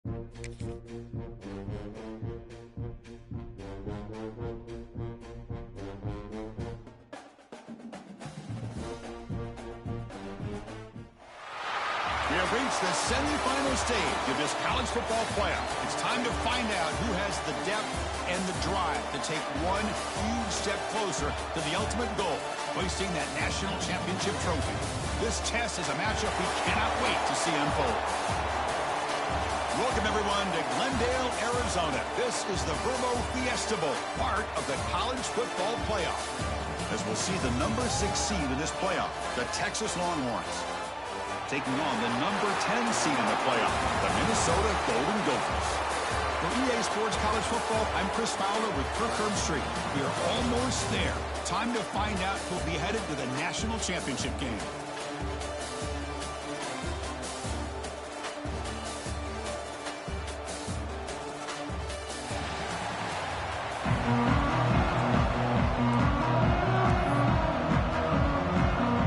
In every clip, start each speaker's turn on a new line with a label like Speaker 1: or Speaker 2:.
Speaker 1: We have reached the semifinal stage of this college football playoff. It's time to find out who has the depth and the drive to take one huge step closer to the ultimate goal, hoisting that national championship trophy. This test is a matchup we cannot wait to see unfold. Welcome, everyone, to Glendale, Arizona. This is the Verbo Fiesta Bowl, part of the college football playoff. As we'll see the number 6 seed in this playoff, the Texas Longhorns, taking on the number 10 seed in the playoff, the Minnesota Golden Gophers. For EA Sports College Football, I'm Chris Fowler with Kirk Herbstreit. We are almost there. Time to find out who'll be headed to the national championship game.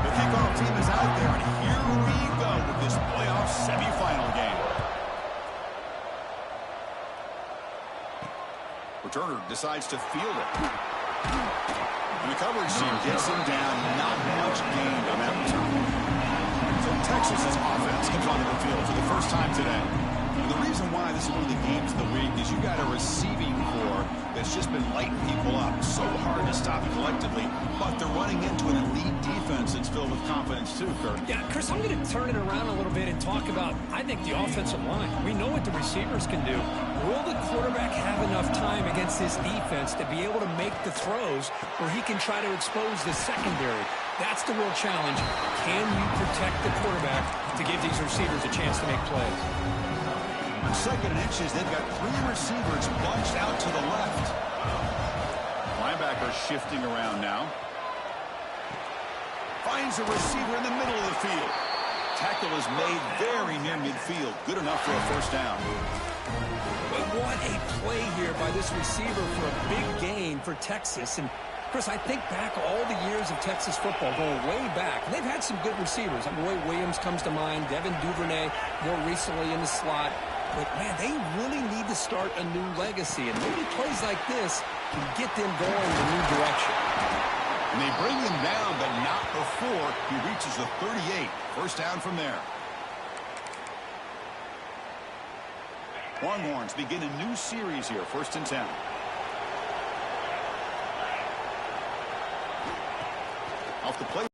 Speaker 1: The kickoff team is out there, and here we go with this playoff semifinal game. Returner decides to field it. And the coverage team gets him down. Not much gain on that return. So Texas's offense comes onto the field for the first time today. And the reason why this is one of the games of the week is you got a receiving corps that's just been lighting people up. So hard to stop collectively, but they're running into an elite defense that's filled with confidence too, Kirk.
Speaker 2: Yeah, Chris, I'm going to turn it around a little bit and talk about, I think, the offensive line. We know what the receivers can do. Will the quarterback have enough time against this defense to be able to make the throws where he can try to expose the secondary? That's the real challenge. Can you protect the quarterback to give these receivers a chance to make plays?
Speaker 1: Second and inches, they've got 3 receivers bunched out to the left. Linebacker shifting around now. Finds a receiver in the middle of the field. Tackle is made very near midfield. Good enough for a first down.
Speaker 2: But what a play here by this receiver for a big gain for Texas. And Chris, I think back all the years of Texas football, going way back. And they've had some good receivers. Roy Williams comes to mind, Devin Duvernay more recently in the slot. But, man, they really need to start a new legacy. And maybe plays like this can get them going in a new direction.
Speaker 1: And they bring him down, but not before he reaches the 38. First down from there. Longhorns begin a new series here, 1st and 10. Off the play.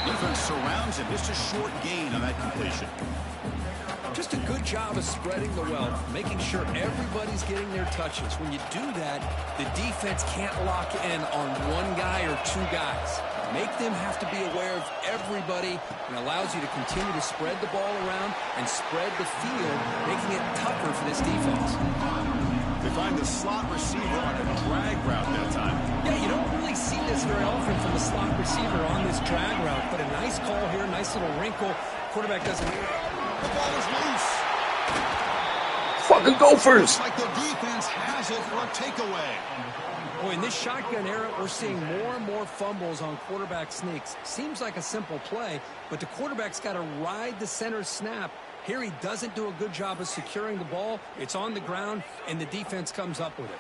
Speaker 1: Defense surrounds him. Just a short gain on that completion.
Speaker 2: Just a good job of spreading the wealth, making sure everybody's getting their touches. When you do that, the defense can't lock in on one guy or 2 guys. Make them have to be aware of everybody, and allows you to continue to spread the ball around and spread the field, making it tougher for this defense.
Speaker 1: They find the slot receiver on a drag route that time.
Speaker 2: Yeah, you don't really see this very often from the slot receiver on this drag route, but a nice call here, nice little wrinkle. Quarterback doesn't hear it.
Speaker 1: The ball is loose.
Speaker 3: Fucking Gophers!
Speaker 1: Looks like the defense has it for a takeaway.
Speaker 2: Boy, in this shotgun era, we're seeing more and more fumbles on quarterback sneaks. Seems like a simple play, but the quarterback's got to ride the center snap. Here he doesn't do a good job of securing the ball. It's on the ground, and the defense comes up with it.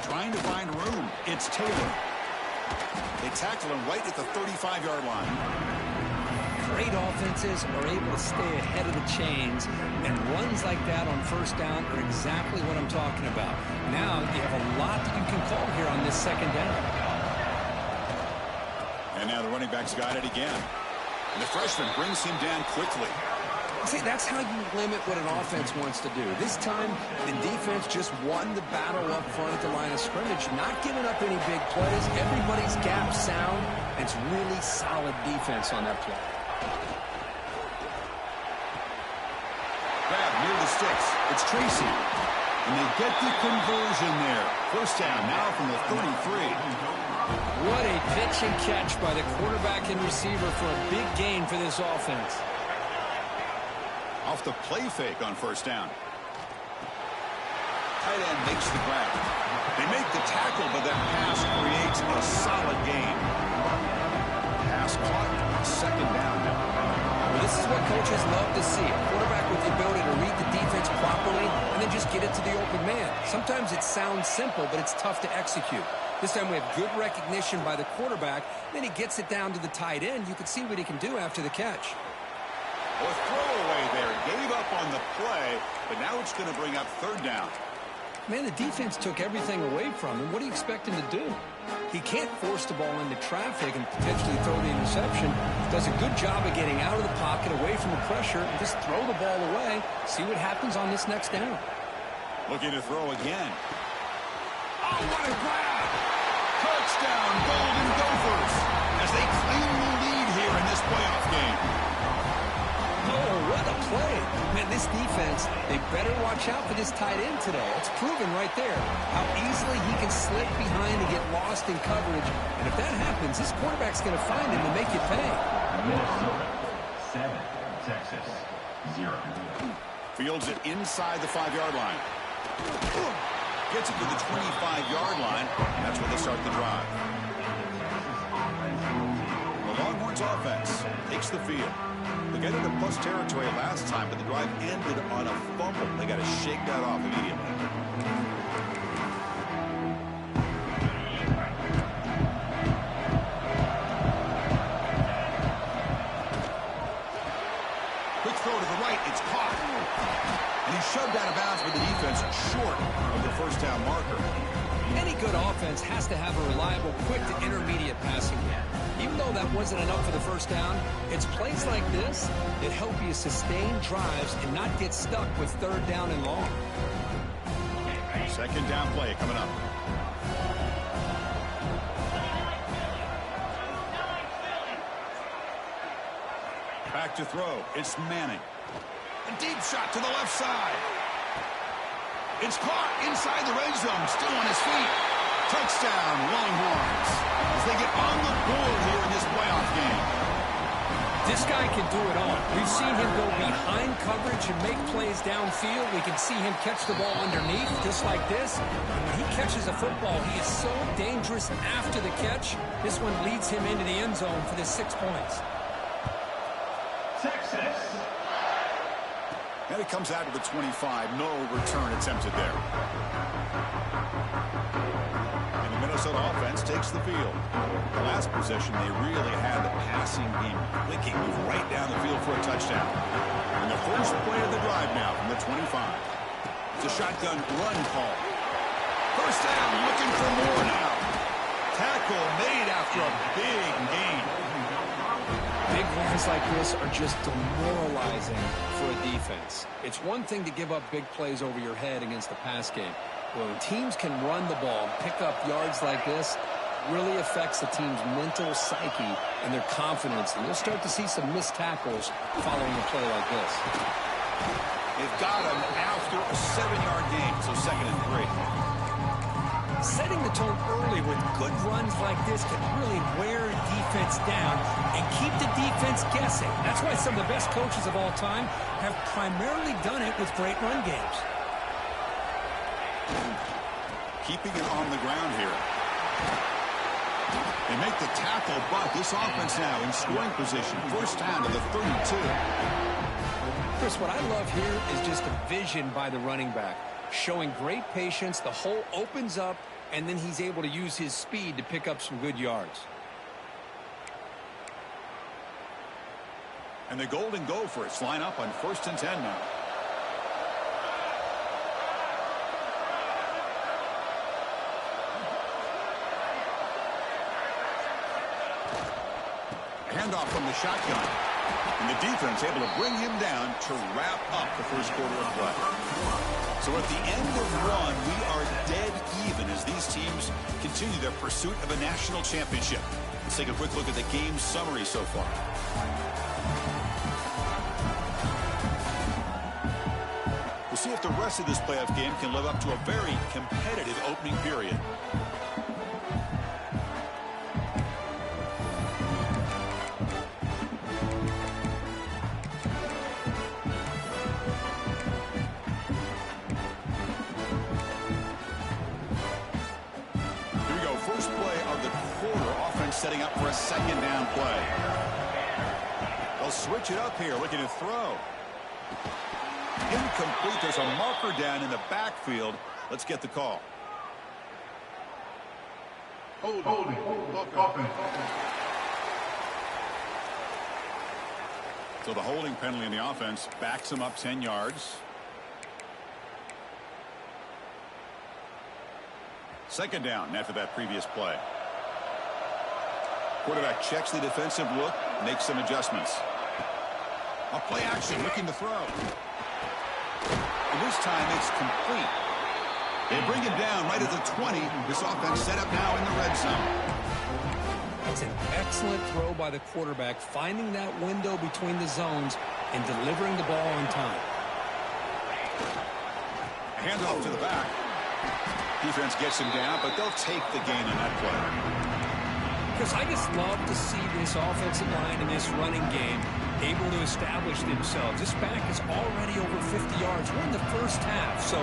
Speaker 1: Trying to find room. It's Taylor. They tackle him right at the 35-yard line.
Speaker 2: Great offenses are able to stay ahead of the chains, and runs like that on first down are exactly what I'm talking about. Now you have a lot that you can call here on this second down.
Speaker 1: And now the running back's got it again. And the freshman brings him down quickly.
Speaker 2: See, that's how you limit what an offense wants to do. This time, the defense just won the battle up front at the line of scrimmage, not giving up any big plays. Everybody's gap sound. It's really solid defense on that play.
Speaker 1: Grab near the sticks. It's Tracy. And they get the conversion there. First down now from the 33.
Speaker 2: What a pitch and catch by the quarterback and receiver for a big gain for this offense.
Speaker 1: Off the play fake on first down. Tight end makes the grab. They make the tackle, but that pass creates a solid gain. Pass caught. Second down now.
Speaker 2: Well, this is what coaches love to see. A quarterback with the ability to read the defense properly and then just get it to the open man. Sometimes it sounds simple, but it's tough to execute. This time we have good recognition by the quarterback. Then he gets it down to the tight end. You can see what he can do after the catch.
Speaker 1: A throwaway there. Gave up on the play, but now it's going to bring up third down.
Speaker 2: Man, the defense took everything away from him. What do you expect him to do? He can't force the ball into traffic and potentially throw the interception. Does a good job of getting out of the pocket, away from the pressure, and just throw the ball away. See what happens on this next down.
Speaker 1: Looking to throw again. Oh, what a grab! Touchdown, Golden Gophers, as they claim the lead here in this playoff game.
Speaker 2: Oh, what a play. Man, this defense, they better watch out for this tight end today. It's proven right there how easily he can slip behind and get lost in coverage. And if that happens, this quarterback's going to find him and make you pay.
Speaker 3: Minnesota 7, Texas 0.
Speaker 1: Fields it inside the 5-yard line. Gets it to the 25-yard line. That's where they start the drive. The Longhorns offense takes the field. They got into plus territory last time, but the drive ended on a fumble. They got to shake that off immediately. Quick throw to the right. It's caught. And he's shoved out of bounds with the defense short of the first down marker.
Speaker 2: Any good offense has to have a reliable, quick to intermediate passing game. Even though that wasn't enough for the first down, it's plays like this that help you sustain drives and not get stuck with third down and long.
Speaker 1: Second down play coming up. Back to throw. It's Manning. A deep shot to the left side. It's caught inside the red zone. Still on his feet. Touchdown, Longhorns, as they get on the board here in this playoff game.
Speaker 2: This guy can do it all. We've seen him go behind coverage and make plays downfield. We can see him catch the ball underneath, just like this. And when he catches a football, he is so dangerous after the catch. This one leads him into the end zone for the 6 points.
Speaker 3: Texas.
Speaker 1: And it comes out to the 25. No return attempted there. And the Minnesota offense takes the field. The last possession, they really had the passing game clicking, move right down the field for a touchdown. And the first play of the drive now from the 25. It's a shotgun run call. First down, looking for more now. Tackle made after a big gain.
Speaker 2: Big runs like this are just demoralizing for a defense. It's one thing to give up big plays over your head against the pass game. When teams can run the ball and pick up yards like this, it really affects the team's mental psyche and their confidence. And you'll start to see some missed tackles following a play like this.
Speaker 1: They've got him after a 7-yard gain, so 2nd and 3.
Speaker 2: Setting the tone early with good runs like this can really wear a defense down and keep the defense guessing. That's why some of the best coaches of all time have primarily done it with great run games.
Speaker 1: Keeping it on the ground here. They make the tackle, but this offense now in scoring position. First down to the 32.
Speaker 2: Chris, what I love here is just a vision by the running back. Showing great patience, the hole opens up, and then he's able to use his speed to pick up some good yards.
Speaker 1: And the Golden Gophers line up on 1st and 10 now. Handoff from the shotgun. And the defense able to bring him down to wrap up the first quarter of play. So at the end of one, we are dead even as these teams continue their pursuit of a national championship. Let's take a quick look at the game summary so far. see if the rest of this playoff game can live up to a very competitive opening period. Here we go. First play of the quarter. Offense setting up for a second down play. They'll switch it up here, looking to throw. Incomplete. There's a marker down in the backfield. Let's get the call.
Speaker 4: Holding. Offense.
Speaker 1: So the holding penalty in the offense backs him up 10 yards. Second down after that previous play. Quarterback checks the defensive look, makes some adjustments. A play action, looking to throw. And this time it's complete. They bring him down right at the 20. This offense set up now in the red zone.
Speaker 2: That's an excellent throw by the quarterback, finding that window between the zones and delivering the ball on time.
Speaker 1: Handoff to the back. Defense gets him down, but they'll take the gain on that play.
Speaker 2: Because I just love to see this offensive line in this running game able to establish themselves. This back is already over 50 yards. We're in the first half, so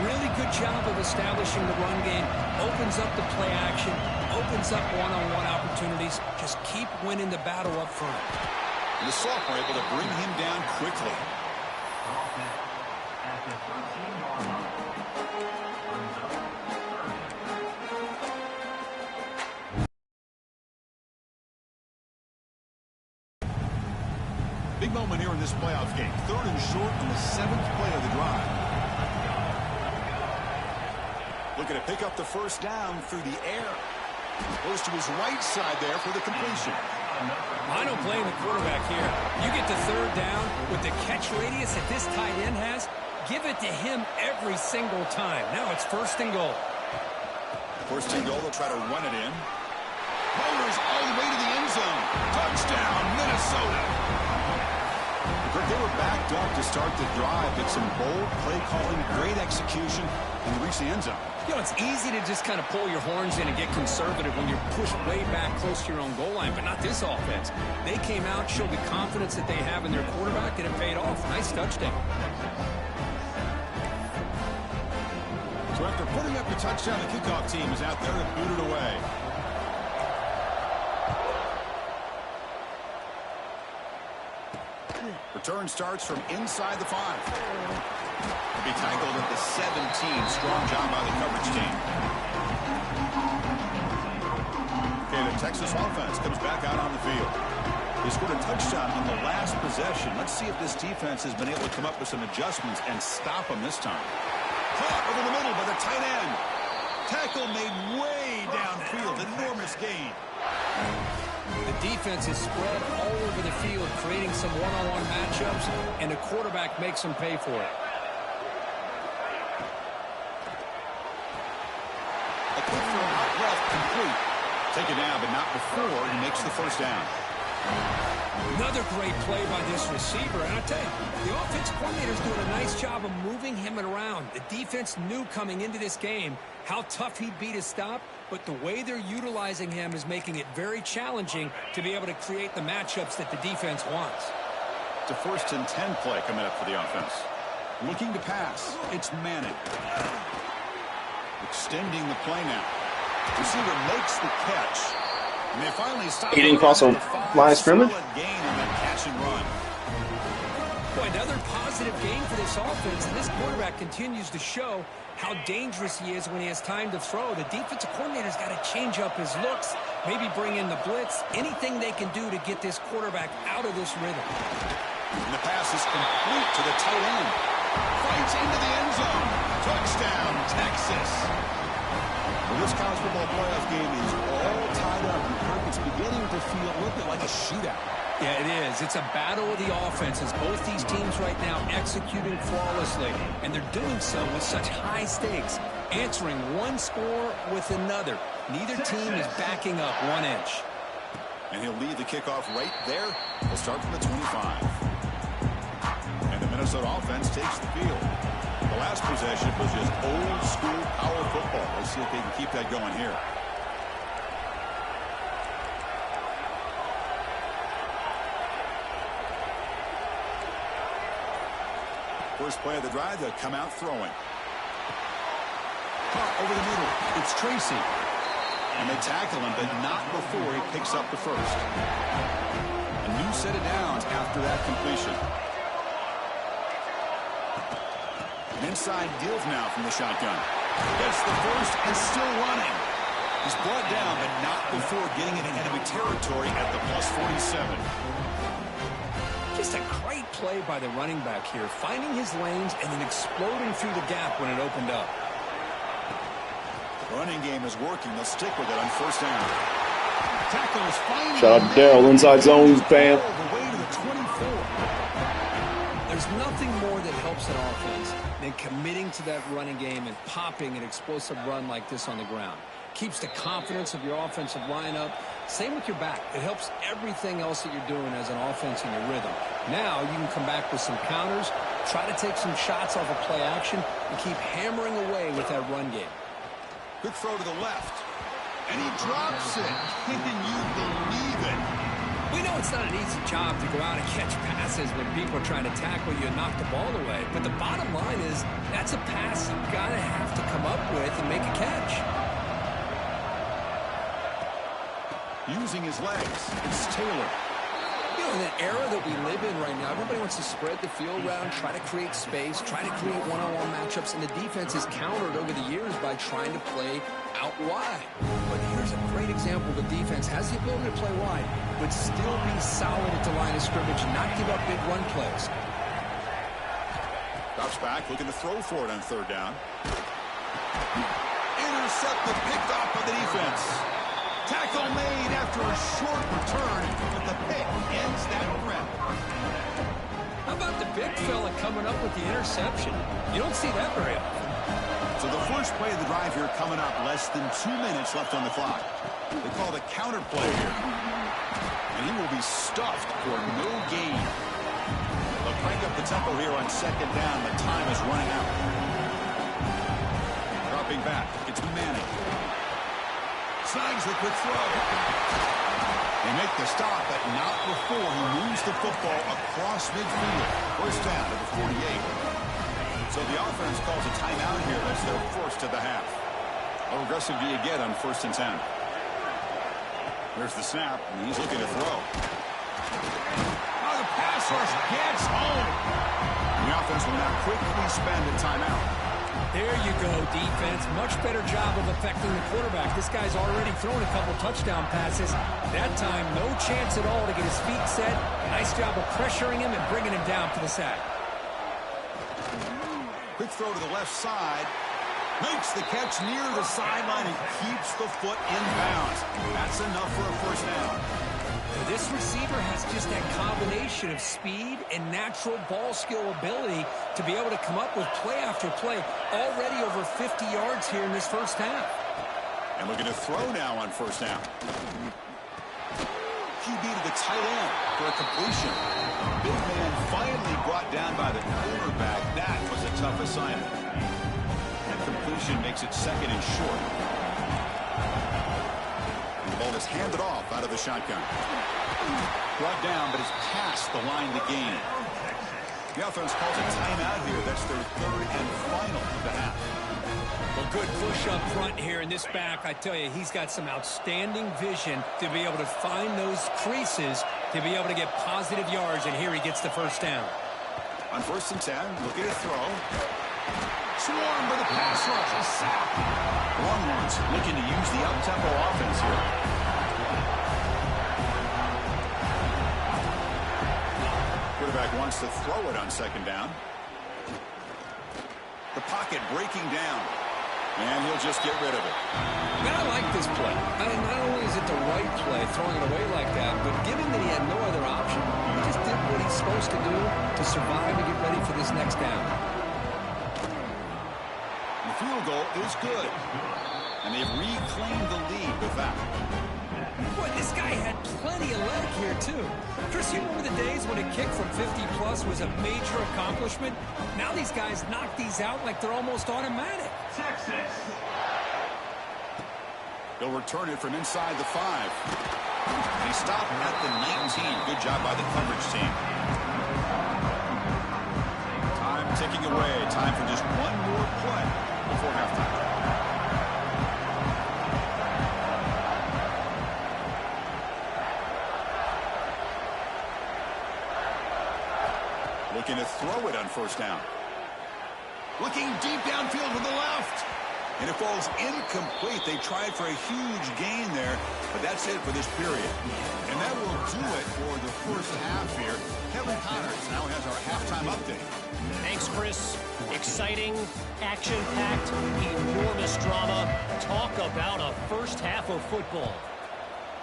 Speaker 2: really good job of establishing the run game. Opens up the play action, opens up one-on-one opportunities. Just keep winning the battle up front.
Speaker 1: And the sophomore able to bring him down quickly.
Speaker 3: At the 13-yard line.
Speaker 1: Big moment here in this playoff game. 3rd and short on the 7th play of the drive. Looking to pick up the first down through the air. Goes to his right side there for the completion.
Speaker 2: I don't blame the quarterback here. You get the 3rd down with the catch radius that this tight end has. Give it to him every single time. Now it's 1st and goal.
Speaker 1: 1st and goal, they'll try to run it in. Bowlers all the way to the end zone. Touchdown, Minnesota. They were backed up to start the drive. It's some bold play calling, great execution, and they reach the end zone.
Speaker 2: You know, it's easy to just kind of pull your horns in and get conservative when you're pushed way back close to your own goal line, but not this offense. They came out, showed the confidence that they have in their quarterback, and it paid off. Nice touchdown.
Speaker 1: So after putting up the touchdown, the kickoff team is out there to boot it away. Return starts from inside the 5. He'll be tackled at the 17. Strong job by the coverage team. Okay, the Texas offense comes back out on the field. They scored a touchdown on the last possession. Let's see if this defense has been able to come up with some adjustments and stop them this time. Caught over the middle by the tight end. Tackle made way downfield. Enormous gain.
Speaker 2: The defense is spread all over the field, creating some one-on-one matchups, and the quarterback makes them pay for it.
Speaker 1: A quick throw out left, complete. Taken down, but not before he makes the first down.
Speaker 2: Another great play by this receiver. And I tell you, the offense coordinator's doing a nice job of moving him around. The defense knew coming into this game how tough he'd be to stop, but the way they're utilizing him is making it very challenging to be able to create the matchups that the defense wants.
Speaker 1: It's a 1st and 10 play coming up for the offense. Looking to pass. It's Manning. Extending the play now. Receiver makes the catch. And they finally stop.
Speaker 5: He didn't cross a line of scrimmage?
Speaker 1: Gain on that catch and run.
Speaker 2: Boy, another positive gain for this offense, and this quarterback continues to show how dangerous he is when he has time to throw. The defensive coordinator's got to change up his looks, maybe bring in the blitz, anything they can do to get this quarterback out of this rhythm.
Speaker 1: And the pass is complete to the tight end. Fights into the end zone. Touchdown, Texas. Well, this college football playoff game is all tied up. It's beginning to feel a little bit like a shootout.
Speaker 2: Yeah, it is. It's a battle of the offenses. Both these teams right now executing flawlessly, and they're doing so with such high stakes, answering one score with another. Neither team is backing up 1 inch.
Speaker 1: And he'll lead the kickoff right there. He'll start from the 25. And the Minnesota offense takes the field. The last possession was just old school power football. Let's see if they can keep that going here. First play of the drive, they'll come out throwing. Caught over the middle. It's Tracy. And they tackle him, but not before he picks up the first. A new set of downs after that completion. An inside deals now from the shotgun. Gets the first and still running. He's brought down, but not before getting into enemy territory at the +47.
Speaker 2: Just a great play by the running back here, finding his lanes and then exploding through the gap when it opened up.
Speaker 1: The running game is working. They'll stick with it on first down. Tackle is finding.
Speaker 5: Shout out to Daryl, inside zone, Bam.
Speaker 1: The way to the 24.
Speaker 2: There's nothing more that helps an offense than committing to that running game and popping an explosive run like this on the ground. Keeps the confidence of your offensive lineup. Same with your back. It helps everything else that you're doing as an offense in your rhythm. Now you can come back with some counters, try to take some shots off of play action, and keep hammering away with that run game.
Speaker 1: Good throw to the left. And he drops it. Can you believe it?
Speaker 2: We know it's not an easy job to go out and catch passes when people are trying to tackle you and knock the ball away. But the bottom line is that's a pass you got to have to come up with and make a catch.
Speaker 1: Using his legs, it's Taylor.
Speaker 2: You know, in the era that we live in right now, everybody wants to spread the field around, try to create space, try to create one-on-one matchups, and the defense is countered over the years by trying to play out wide. But here's a great example. The defense has the ability to play wide, but still be solid at the line of scrimmage and not give up big run plays.
Speaker 1: Drops back, looking to throw for it on third down. Intercepted, picked off by the defense. Tackle made after a short return, but the pick ends that threat.
Speaker 2: How about the big fella coming up with the interception? You don't see that very often.
Speaker 1: So the first play of the drive here coming up, less than 2 minutes left on the clock. They call the counter play here. And he will be stuffed for no gain. They'll crank up the tempo here on second down. The time is running out. Dropping back, it's Manning. Snags the quick throw. They make the stop, but not before he moves the football across midfield. First down to the 48. So the offense calls a timeout here. That's their first of the half. How aggressive do you get on 1st and 10? There's the snap, and he's looking to throw. Oh, the pass rush gets home. The offense will now quickly spend a timeout.
Speaker 2: There you go, defense. Much better job of affecting the quarterback. This guy's already thrown a couple touchdown passes. That time, no chance at all to get his feet set. Nice job of pressuring him and bringing him down for the sack.
Speaker 1: Quick throw to the left side. Makes the catch near the sideline and keeps the foot in bounds. That's enough for a first down.
Speaker 2: This receiver has just that combination of speed and natural ball skill ability to be able to come up with play after play. Already over 50 yards here in this first half.
Speaker 1: And looking to throw now on first down. QB to the tight end for a completion. Big man finally brought down by the quarterback. That was a tough assignment. And completion makes it second and short. The ball is handed off out of the shotgun. Brought down, but it's past the line to gain. The offense calls a timeout here. That's their third and final of the half.
Speaker 2: Well, good push up front here in this back. I tell you, he's got some outstanding vision to be able to find those creases to be able to get positive yards, and here he gets the first down.
Speaker 1: On 1st and 10, looking to throw. Swarmed by the pass rush. A sack. Longhorns looking to use the up-tempo offense here. Quarterback wants to throw it on second down. The pocket breaking down. And he'll just get rid of it.
Speaker 2: Man, I like this play. Not only is it the right play, throwing it away like that, but given that he had no other option, he just did what he's supposed to do to survive and get ready for this next down.
Speaker 1: The field goal is good. And they've reclaimed the lead with that.
Speaker 2: Boy, this guy had plenty of leg here, too. Chris, you remember the days when a kick from 50-plus was a major accomplishment? Now these guys knock these out like they're almost automatic.
Speaker 3: Texas.
Speaker 1: They'll return it from inside the 5. He stopped at the 19. Good job by the coverage team. Time ticking away. Time for just one more play before halftime. Looking to throw it on first down. Looking deep downfield with the left. And it falls incomplete. They tried for a huge gain there, but that's it for this period. And that will do it for the first half here. Kevin Connors now has our halftime update.
Speaker 6: Thanks, Chris. Exciting, action-packed, enormous drama. Talk about a first half of football.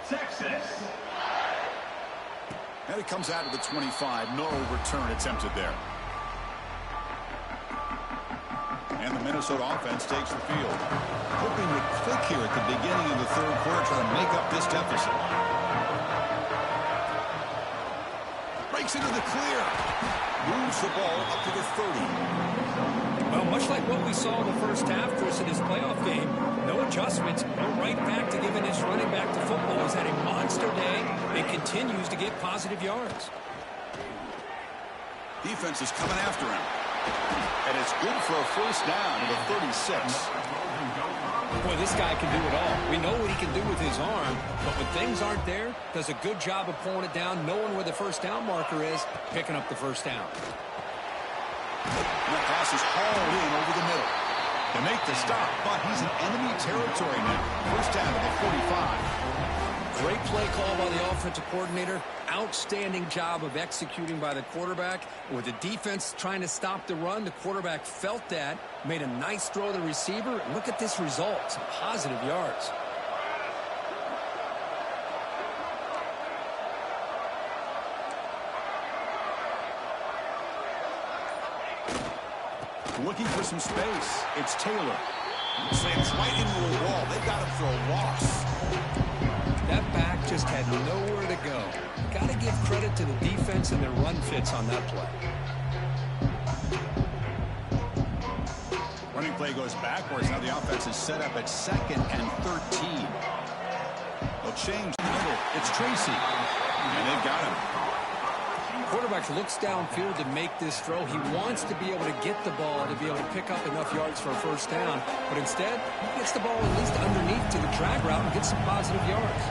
Speaker 3: Texas.
Speaker 1: And it comes out of the 25. No return attempted there. And the Minnesota offense takes the field. Hoping to click here at the beginning of the third quarter, trying to make up this deficit. Breaks into the clear. Moves the ball up to the 30.
Speaker 2: Well, much like what we saw in the first half, Chris, in his playoff game, no adjustments. We're right back to giving this running back to football. He's had a monster day and continues to get positive yards.
Speaker 1: Defense is coming after him. And it's good for a first down to the 36.
Speaker 2: Boy, this guy can do it all. We know what he can do with his arm, but when things aren't there, does a good job of pulling it down, knowing where the first down marker is, picking up the first down.
Speaker 1: And that pass is hauled in over the middle. They make the stop, but he's in enemy territory now. First down to the 45.
Speaker 2: Great play call by the offensive coordinator. Outstanding job of executing by the quarterback. With the defense trying to stop the run, the quarterback felt that, made a nice throw to the receiver. And look at this result, some positive yards.
Speaker 1: Looking for some space. It's Taylor. Slams right into the wall. They've got him for a loss.
Speaker 2: That back just had nowhere to go. Got to give credit to the defense and their run fits on that play.
Speaker 1: Running play goes backwards. Now the offense is set up at 2nd and 13. They'll change the middle. It's Tracy. And they've got him.
Speaker 2: Quarterback looks downfield to make this throw. He wants to be able to get the ball to be able to pick up enough yards for a first down. But instead, he gets the ball at least underneath to the drag route and gets some positive yards.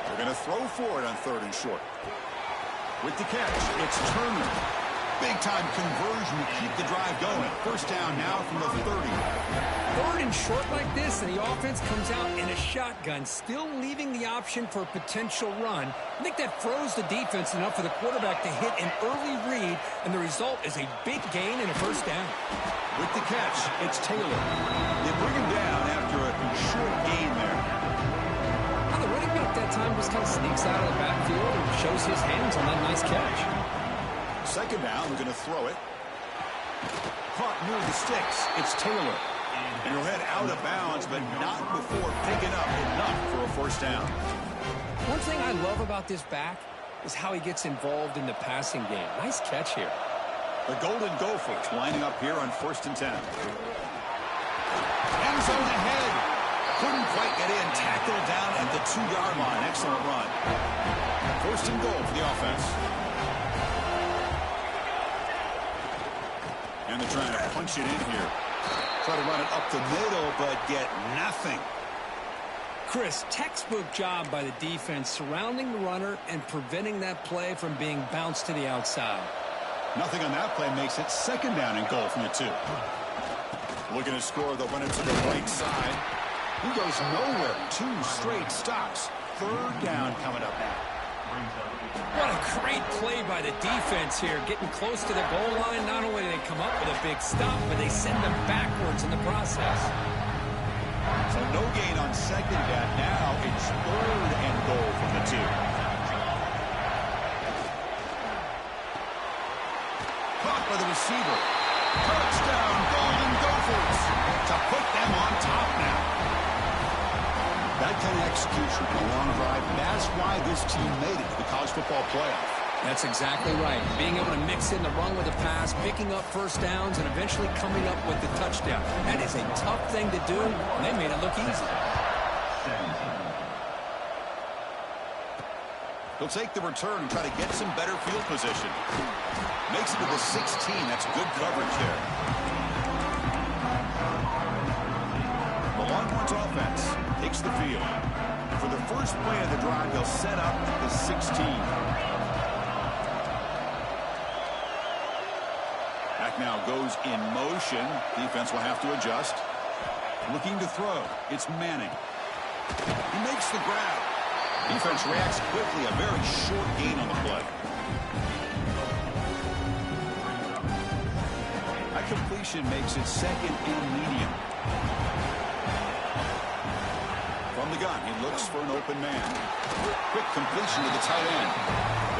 Speaker 1: They're going to throw for it on 3rd and short. With the catch, it's Turner. Big-time conversion to keep the drive going. First down now from the 30.
Speaker 2: 3rd and short like this, and the offense comes out in a shotgun, still leaving the option for a potential run. I think that froze the defense enough for the quarterback to hit an early read, and the result is a big gain and a first down.
Speaker 1: With the catch, it's Taylor. They bring him down after a short gain there.
Speaker 2: Now the running back that time just kind of sneaks out of the backfield and shows his hands on that nice catch.
Speaker 1: 2nd down, we're going to throw it. Caught near the sticks. It's Taylor. And he'll head out of bounds, but not before picking up enough for a first down.
Speaker 2: One thing I love about this back is how he gets involved in the passing game. Nice catch here.
Speaker 1: The Golden Gophers lining up here on 1st and 10. End zone ahead. Couldn't quite get in. Tackled down at the 2-yard line. Excellent run. 1st and goal for the offense. And they're trying to punch it in here. Try to run it up the middle, but get nothing.
Speaker 2: Chris, textbook job by the defense surrounding the runner and preventing that play from being bounced to the outside.
Speaker 1: Nothing on that play makes it 2nd down and goal from the 2. Looking to score, they'll run it to the right side. He goes nowhere. 2 straight stops. 3rd down coming up now.
Speaker 2: What a great play by the defense here. Getting close to the goal line, not only do they come up with a big stop, but they send them backwards in the process.
Speaker 1: So no gain on 2nd down. Now it's 3rd and goal from the 2. Caught by the receiver. Touchdown, Golden Gophers, to put them on top now. That kind of execution on a long drive, that's why this team made it to the college football playoff.
Speaker 2: That's exactly right. Being able to mix in the run with the pass, picking up first downs, and eventually coming up with the touchdown. That is a tough thing to do, and they made it look easy.
Speaker 1: He'll take the return and try to get some better field position. Makes it to the 16. That's good coverage there. The Longhorns offense takes the field. For the first play of the drive, they'll set up at the 16. Back now goes in motion. Defense will have to adjust. Looking to throw. It's Manning. He makes the grab. Defense reacts quickly. A very short gain on the play. That completion makes it second and medium. From the gun, he looks for an open man. Quick completion to the tight end.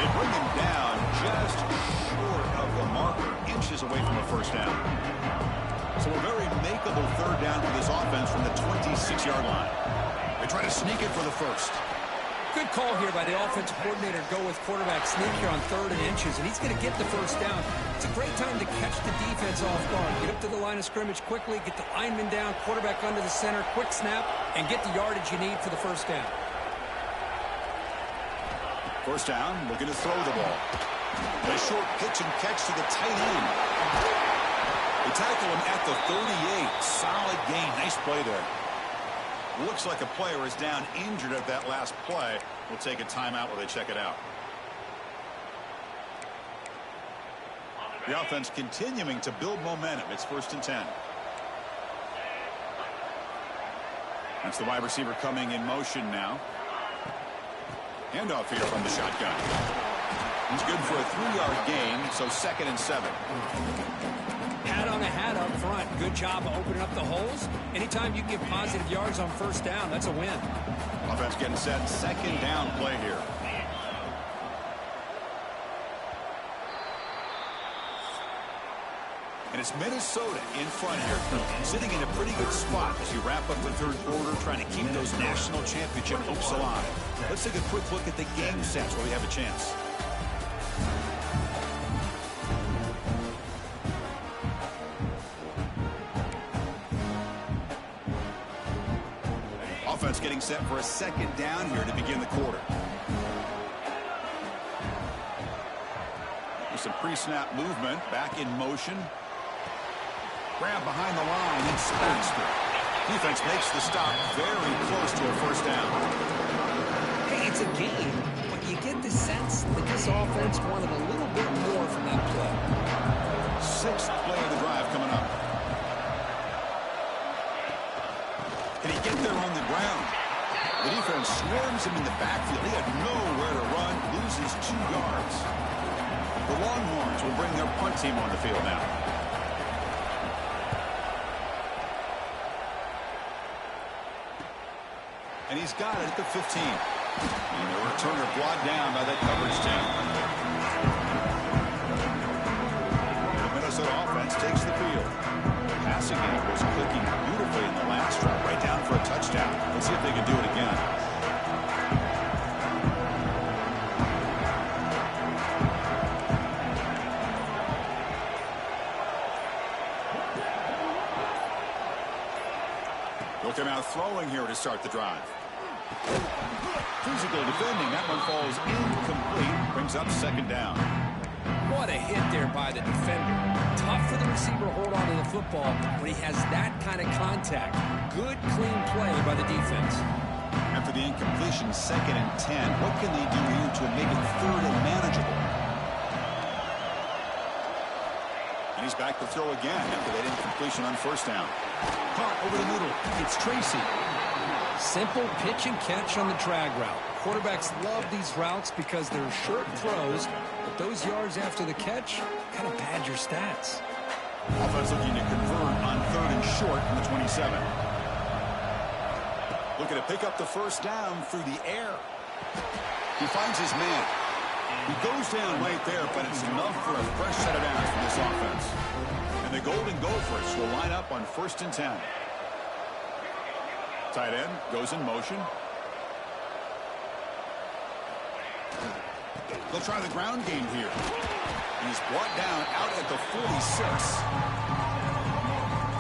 Speaker 1: They bring him down just short of the marker, inches away from a first down. So a very makeable third down for this offense from the 26-yard line. They try to sneak it for the first.
Speaker 2: Good call here by the offensive coordinator. Go with quarterback sneak here on 3rd and inches, and he's going to get the first down. It's a great time to catch the defense off guard. Get up to the line of scrimmage quickly, get the lineman down, quarterback under the center, quick snap, and get the yardage you need for the first down.
Speaker 1: First down, looking to throw the ball. A short pitch and catch to the tight end. They tackle him at the 38. Solid gain. Nice play there. Looks like a player is down injured at that last play. We'll take a timeout while they check it out. The offense continuing to build momentum. It's 1st and 10. That's the wide receiver coming in motion now. Handoff here from the shotgun. He's good for a 3-yard gain, so 2nd and 7.
Speaker 2: Hat on a hat up front. Good job of opening up the holes. Anytime you can get positive yards on first down, that's a win.
Speaker 1: Offense getting set. 2nd down play here. And it's Minnesota in front here, sitting in a pretty good spot as you wrap up the 3rd quarter, trying to keep those national championship hopes alive. Let's take a quick look at the game stats where we have a chance. Offense getting set for a 2nd down here to begin the quarter. There's some pre-snap movement, back in motion. Grab behind the line, and Spencer. Defense makes the stop very close to a first down.
Speaker 2: Hey, it's a game, but you get the sense that this offense wanted a little bit more from that play.
Speaker 1: 6th play of the drive coming up. Can he get there on the ground? The defense swarms him in the backfield. He had nowhere to run, loses 2 yards. The Longhorns will bring their punt team on the field now. And he's got it at the 15. And the returner brought down by that coverage team. The Minnesota offense takes the field. Passing game was clicking beautifully in the last drive, right down for a touchdown. Let's see if they can do it again. They'll come out throwing here to start the drive. Physical defending. That one falls incomplete. Brings up 2nd down.
Speaker 2: What a hit there by the defender. Tough for the receiver to hold on to the football when he has that kind of contact. Good, clean play by the defense.
Speaker 1: After the incompletion, 2nd and 10. What can they do here to make it 3rd and manageable? And he's back to throw again after that incompletion on first down. Caught over the middle. It's Tracy.
Speaker 2: Simple pitch and catch on the drag route. Quarterbacks love these routes because they're short throws, but those yards after the catch kind of pad your stats.
Speaker 1: Offense looking to convert on 3rd and short from the 27. Looking to pick up the first down through the air. He finds his man. He goes down right there, but it's enough for a fresh set of downs for this offense. And the Golden Gophers will line up on 1st and 10. Tight end goes in motion. They'll try the ground game here. He's brought down out at the 46.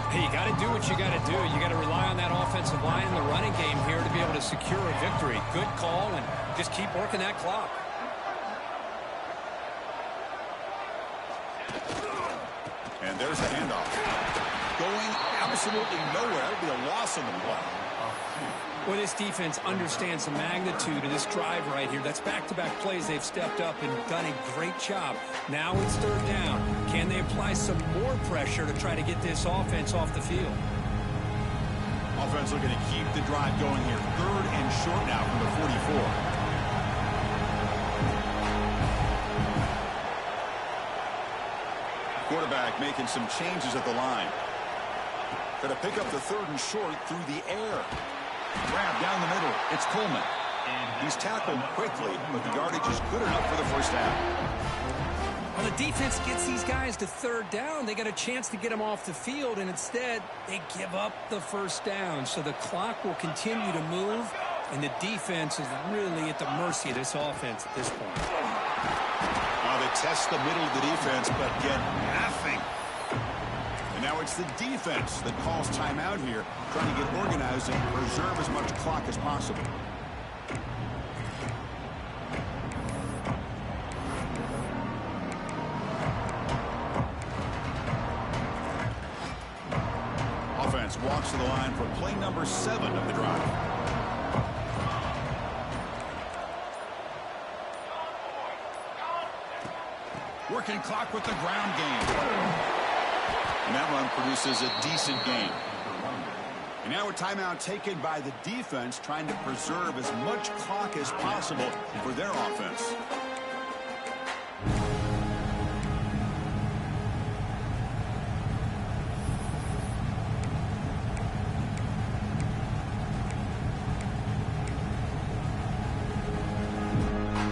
Speaker 2: Hey, you got to do what you got to do. You got to rely on that offensive line in the running game here to be able to secure a victory. Good call, and just keep working that clock.
Speaker 1: And there's a handoff. Going absolutely nowhere. That would be a loss on the play.
Speaker 2: Well, this defense understands the magnitude of this drive right here. That's back-to-back plays. They've stepped up and done a great job. Now it's 3rd down. Can they apply some more pressure to try to get this offense off the field?
Speaker 1: Offense looking to keep the drive going here. 3rd and short now from the 44. Quarterback making some changes at the line. Going to pick up the 3rd and short through the air. Grab down the middle. It's Coleman. He's tackled quickly, but the yardage is good enough for the first down.
Speaker 2: Well, the defense gets these guys to 3rd down. They got a chance to get them off the field, and instead they give up the 1st down. So the clock will continue to move, and the defense is really at the mercy of this offense at this point.
Speaker 1: They test the middle of the defense, but get nothing. And now it's the defense that calls timeout here, trying to get organized and preserve as much clock as possible. Offense walks to the line for play number 7 of the drive. Working clock with the ground game. And that run produces a decent gain. And now a timeout taken by the defense, trying to preserve as much clock as possible for their offense.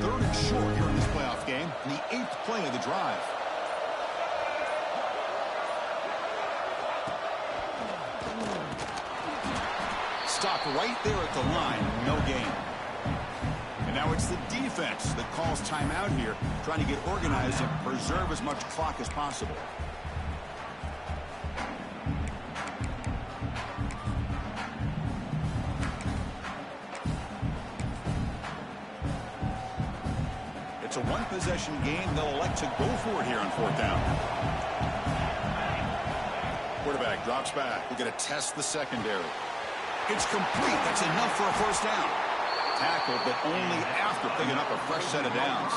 Speaker 1: Third and short here in this playoff game, and the 8th play of the drive. Stop right there at the line, no gain. And now it's the defense that calls timeout here, trying to get organized and preserve as much clock as possible. It's a one-possession game. They'll elect to go for it here on 4th down. Quarterback drops back. We're going to test the secondary. It's complete. That's enough for a first down. Tackled, but only after picking up a fresh set of downs.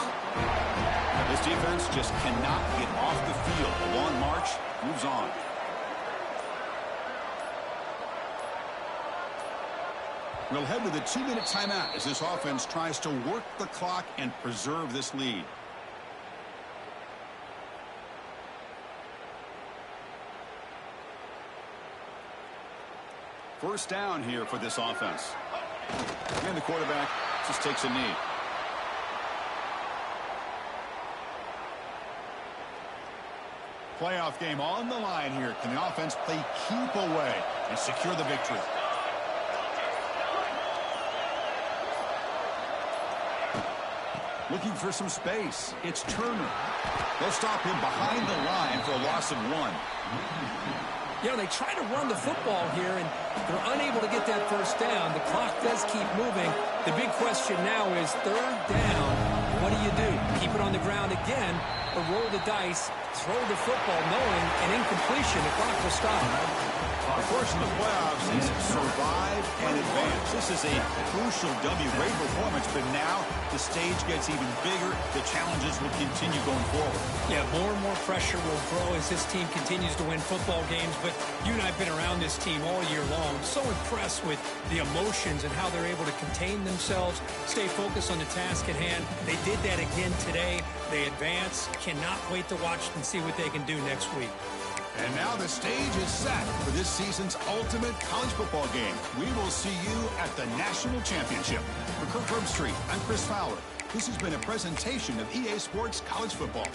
Speaker 1: This defense just cannot get off the field. A long march moves on. We'll head to the 2-minute timeout as this offense tries to work the clock and preserve this lead. First down here for this offense. And the quarterback just takes a knee. Playoff game on the line here. Can the offense play keep away and secure the victory? Looking for some space. It's Turner. They'll stop him behind the line for a loss of 1.
Speaker 2: You know, they try to run the football here, and they're unable to get that first down. The clock does keep moving. The big question now is 3rd down. What do you do? Keep it on the ground again, or roll the dice, throw the football, knowing an incompletion, the clock will stop.
Speaker 1: The course of the playoffs is survive and advance. This is a crucial W. Great performance, but now the stage gets even bigger. The challenges will continue going forward.
Speaker 2: Yeah, more and more pressure will grow as this team continues to win football games. But you and I have been around this team all year long. So impressed with the emotions and how they're able to contain themselves, stay focused on the task at hand. They did that again today. They advance. Cannot wait to watch and see what they can do next week.
Speaker 1: And now the stage is set for this season's ultimate college football game. We will see you at the National Championship. For Kirk Herbstreit, I'm Chris Fowler. This has been a presentation of EA Sports College Football.